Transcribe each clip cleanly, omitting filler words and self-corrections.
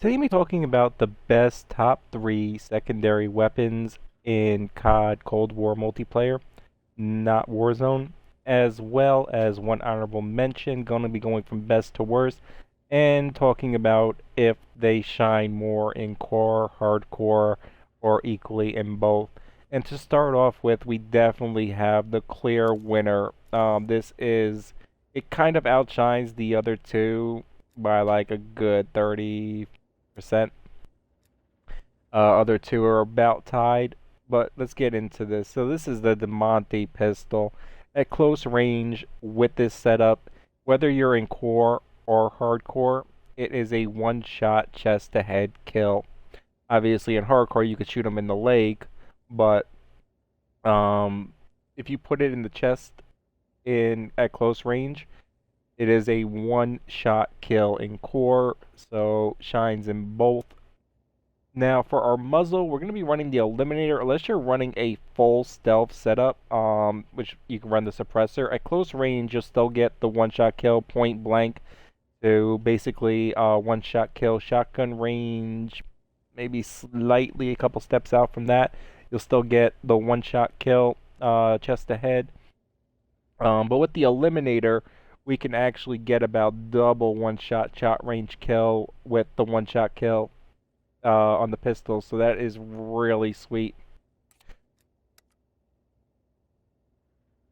Today we're talking about the best top 3 secondary weapons in COD Cold War multiplayer, not Warzone, as well as one honorable mention, going to be going from best to worst, and talking about if they shine more in core, hardcore, or equally in both. And to start off with, we definitely have the clear winner. It kind of outshines the other two by like a good 30%. Other two are about tied, but let's get into this. So this is the DIAMATTI pistol. At close range with this setup, whether you're in core or hardcore, it is a one-shot chest-to-head kill. Obviously, in hardcore, you could shoot them in the leg, but if you put it in the chest in at close range, it is a one-shot kill in core, so shines in both. Now, for our muzzle, we're going to be running the Eliminator, unless you're running a full stealth setup, which you can run the suppressor. At close range, you'll still get the one-shot kill point blank to basically one-shot kill. Shotgun range, maybe slightly a couple steps out from that, you'll still get the one-shot kill chest to head. But with the Eliminator, we can actually get about double one-shot shot range kill with the one-shot kill on the pistol, so that is really sweet.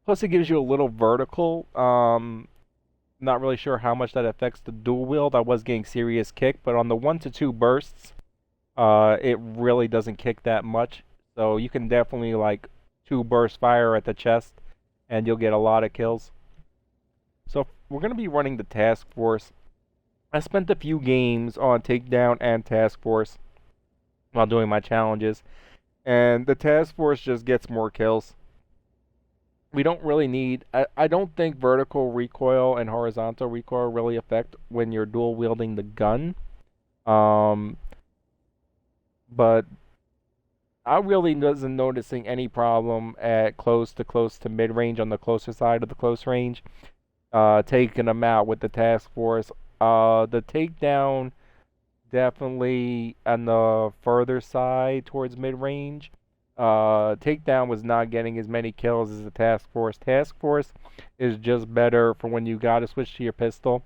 Plus, it gives you a little vertical. Not really sure how much that affects the dual wield. I was getting serious kick, but on the 1 to 2 bursts, it really doesn't kick that much. So you can definitely like 2 burst fire at the chest, and you'll get a lot of kills. So we're going to be running the task force. I spent a few games on takedown and task force while doing my challenges, and the task force just gets more kills. We don't really need. I don't think vertical recoil and horizontal recoil really affect when you're dual wielding the gun. Um, but I really wasn't noticing any problem at close to mid range on the closer side of the close range. Taking them out with the task force. The takedown definitely on the further side towards mid range. Takedown was not getting as many kills as the task force. Task force is just better for when you gotta switch to your pistol.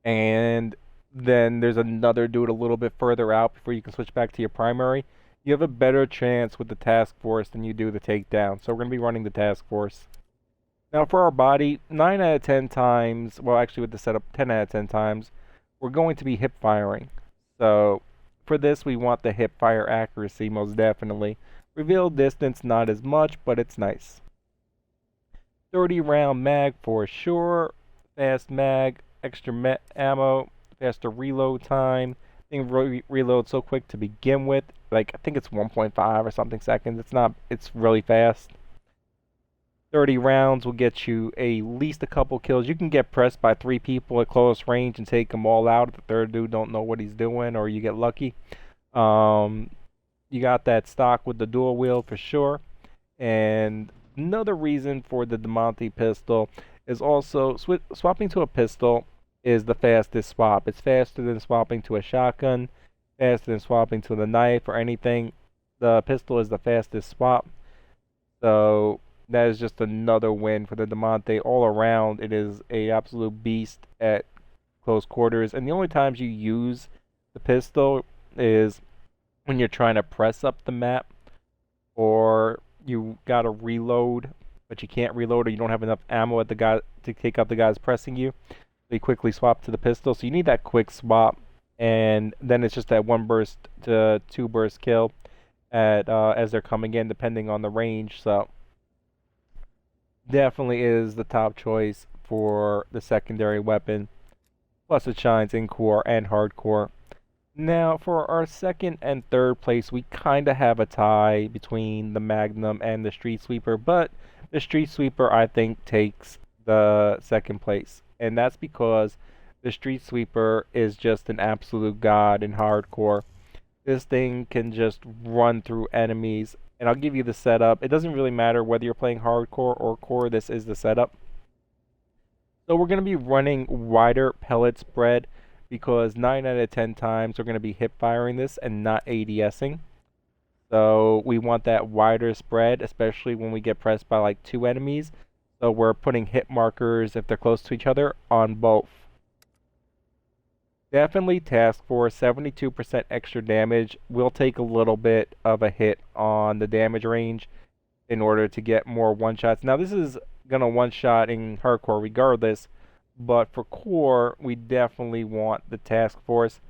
And then there's another dude a little bit further out before you can switch back to your primary. You have a better chance with the task force than you do the takedown. So we're gonna be running the task force. Now for our body, 9 out of 10 times, well actually with the setup 10 out of 10 times, we're going to be hip firing. So for this we want the hip fire accuracy most definitely. Reveal distance not as much, but it's nice. 30 round mag for sure. Fast mag, extra ammo, faster reload time. Thing reload so quick to begin with. Like I think it's 1.5 or something seconds. It's really fast. 30 rounds will get you at least a couple kills. You can get pressed by 3 people at close range and take them all out if the third dude don't know what he's doing, or you get lucky. You got that stock with the dual wield for sure. And another reason for the DIAMATTI pistol is also swapping to a pistol is the fastest swap. It's faster than swapping to a shotgun, faster than swapping to the knife or anything. The pistol is the fastest swap. So that is just another win for the DIAMATTI. All around, it is a absolute beast at close quarters. And the only times you use the pistol is when you're trying to press up the map, or you gotta reload, but you can't reload, or you don't have enough ammo at the guy to take out the guys pressing you. They quickly swap to the pistol, so you need that quick swap, and then it's just that 1 burst to 2 burst kill at as they're coming in, depending on the range. So definitely is the top choice for the secondary weapon. Plus it shines in core and hardcore. Now, for our second and third place, we kind of have a tie between the Magnum and the Streetsweeper, but the Streetsweeper, I think, takes the second place. And that's because the Streetsweeper is just an absolute god in hardcore. This thing can just run through enemies. And I'll give you the setup. It doesn't really matter whether you're playing hardcore or core, this is the setup. So we're going to be running wider pellet spread because 9 out of 10 times we're going to be hip firing this and not ADSing. So we want that wider spread, especially when we get pressed by like 2 enemies. So we're putting hit markers, if they're close to each other, on both. Definitely Task Force, 72% extra damage. We'll take a little bit of a hit on the damage range in order to get more one-shots. Now this is going to one-shot in hardcore regardless, but for core, we definitely want the Task Force.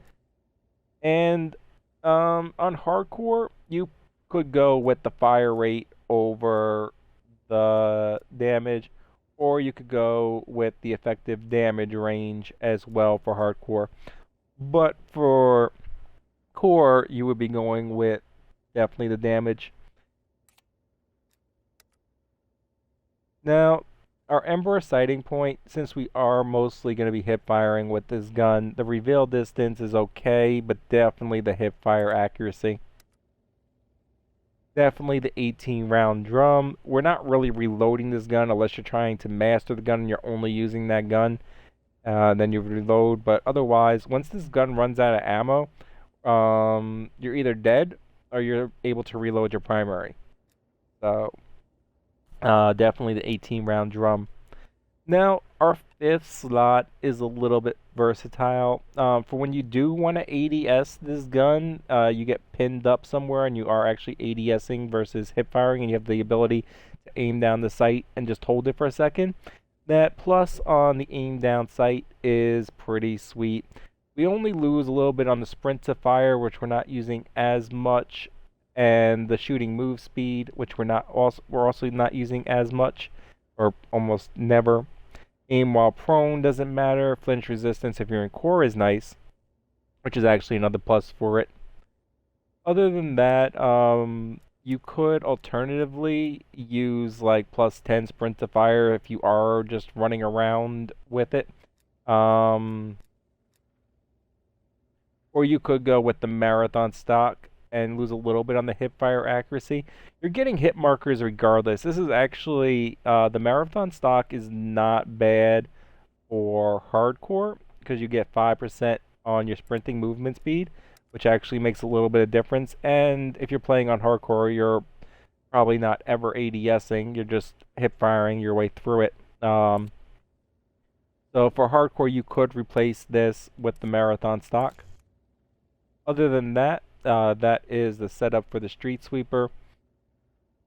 And on hardcore, you could go with the fire rate over the damage, or you could go with the effective damage range as well for hardcore. But for core, you would be going with definitely the damage. Now, our Ember sighting point, since we are mostly going to be hip firing with this gun, the reveal distance is okay, but definitely the hip fire accuracy. Definitely the 18 round drum. We're not really reloading this gun unless you're trying to master the gun and you're only using that gun. Then you reload, but otherwise, once this gun runs out of ammo, you're either dead or you're able to reload your primary. So, definitely the 18 round drum. Now, our 5th slot is a little bit versatile. For when you do want to ADS this gun, you get pinned up somewhere and you are actually ADSing versus hip firing, and you have the ability to aim down the sight and just hold it for a second. That plus on the aim down sight is pretty sweet. We only lose a little bit on the sprint to fire, which we're not using as much, and the shooting move speed, which we're also not using as much, or almost never. Aim while prone doesn't matter. Flinch resistance if you're in core is nice, which is actually another plus for it. Other than that, you could alternatively use like plus 10 sprint to fire if you are just running around with it. Or you could go with the marathon stock and lose a little bit on the hip fire accuracy. You're getting hit markers regardless. This is actually, the marathon stock is not bad for hardcore because you get 5% on your sprinting movement speed, which actually makes a little bit of difference. And if you're playing on hardcore, you're probably not ever ADSing. You're just hip firing your way through it. So for hardcore, you could replace this with the marathon stock. Other than that, that is the setup for the Street Sweeper.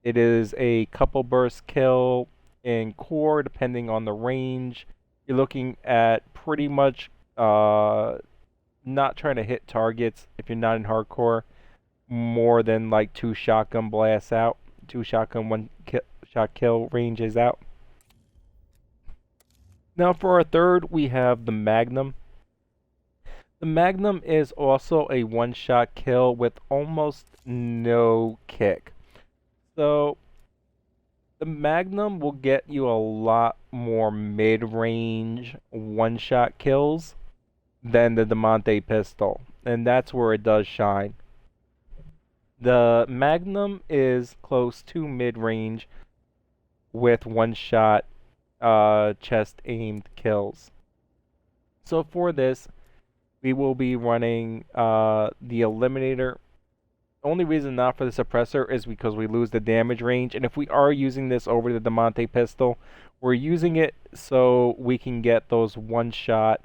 It is a couple burst kill in core, depending on the range. You're looking at pretty much not trying to hit targets if you're not in hardcore more than like 2 shotgun blasts out, 2 shotgun shot kill ranges out. Now for our third, we have the Magnum. The Magnum is also a one-shot kill with almost no kick. So the Magnum will get you a lot more mid-range one-shot kills than the Diamante pistol, and that's where it does shine. The Magnum is close to mid-range with one-shot chest-aimed kills. So for this, we will be running the Eliminator. The only reason not for the Suppressor is because we lose the damage range, and if we are using this over the Diamante pistol, we're using it so we can get those one-shot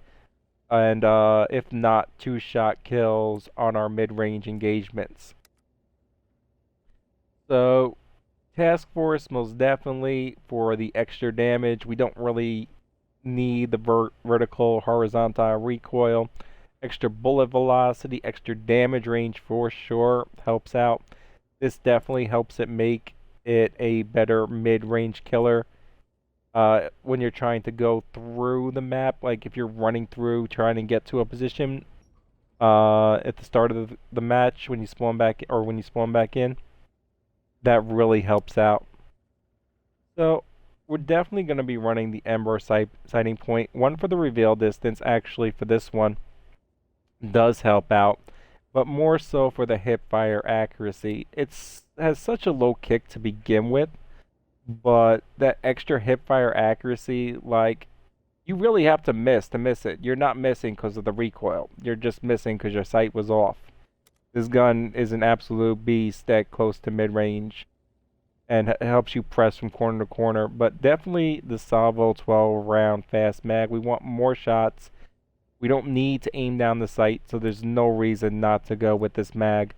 and if not 2-shot kills on our mid-range engagements. So Task Force most definitely for the extra damage. We don't really need the vertical horizontal recoil. Extra bullet velocity, extra damage range for sure helps out. This definitely helps it make it a better mid-range killer when you're trying to go through the map. Like if you're running through trying to get to a position at the start of the match when you spawn back in, that really helps out. So we're definitely going to be running the Ember sighting point. One for the reveal distance, actually, for this one does help out, but more so for the hip fire accuracy. It has such a low kick to begin with, but that extra hip fire accuracy, like You really have to miss it. You're not missing because of the recoil. You're just missing because your sight was off. This gun is an absolute beast at close to mid-range and helps you press from corner to corner. But definitely the Salvo 12 round fast mag. We want more shots. We don't need to aim down the sight, so there's no reason not to go with this mag.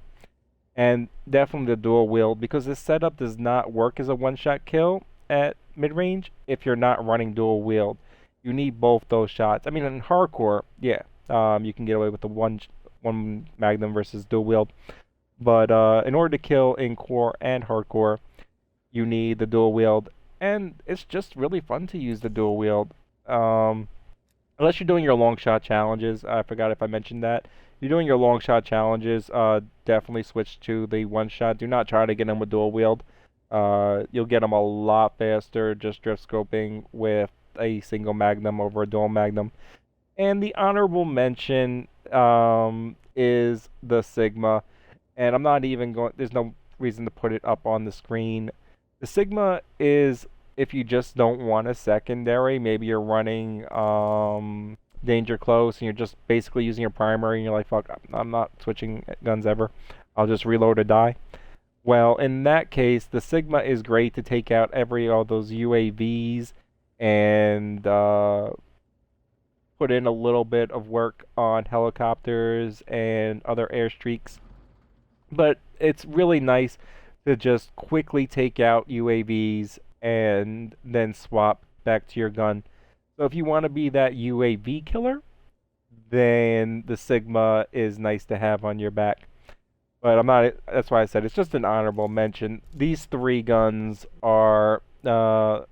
And definitely the dual wield, because this setup does not work as a one-shot kill at mid-range if you're not running dual wield. You need both those shots. I mean, in hardcore, yeah, you can get away with the one Magnum versus dual wield. But in order to kill in core and hardcore, you need the dual wield, and it's just really fun to use the dual wield. Unless you're doing your long shot challenges, I forgot if I mentioned that. If you're doing your long shot challenges, definitely switch to the one shot. Do not try to get them with dual wield. You'll get them a lot faster just drift scoping with a single Magnum over a dual Magnum. And the honorable mention is the Sigma. And I'm not even going, there's no reason to put it up on the screen. The Sigma is, if you just don't want a secondary, maybe you're running Danger Close and you're just basically using your primary and you're like, fuck, I'm not switching guns ever. I'll just reload or die. Well, in that case, the Sigma is great to take out all those UAVs and put in a little bit of work on helicopters and other airstreaks. But it's really nice to just quickly take out UAVs and then swap back to your gun. So if you want to be that UAV killer, then the Sigma is nice to have on your back. But I'm not, that's why I said it's just an honorable mention. These three guns are the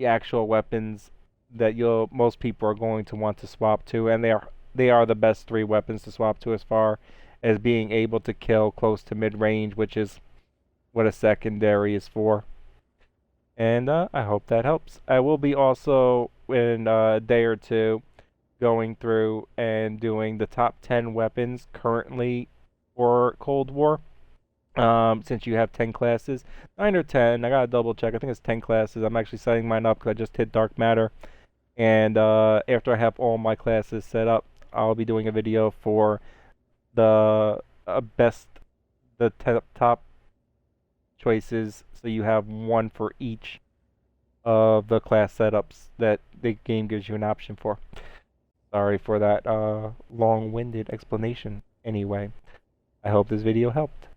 actual weapons that most people are going to want to swap to, and they are the best three weapons to swap to as far as being able to kill close to mid-range, which is what a secondary is for. And I hope that helps. I will be also in a day or two going through and doing the top 10 weapons currently for Cold War. Since you have 10 classes, 9 or 10, I gotta double check. I think it's 10 classes. I'm actually setting mine up because I just hit Dark Matter. And after I have all my classes set up, I'll be doing a video for the top choices, so you have one for each of the class setups that the game gives you an option for. Sorry for that long-winded explanation. Anyway, I hope this video helped.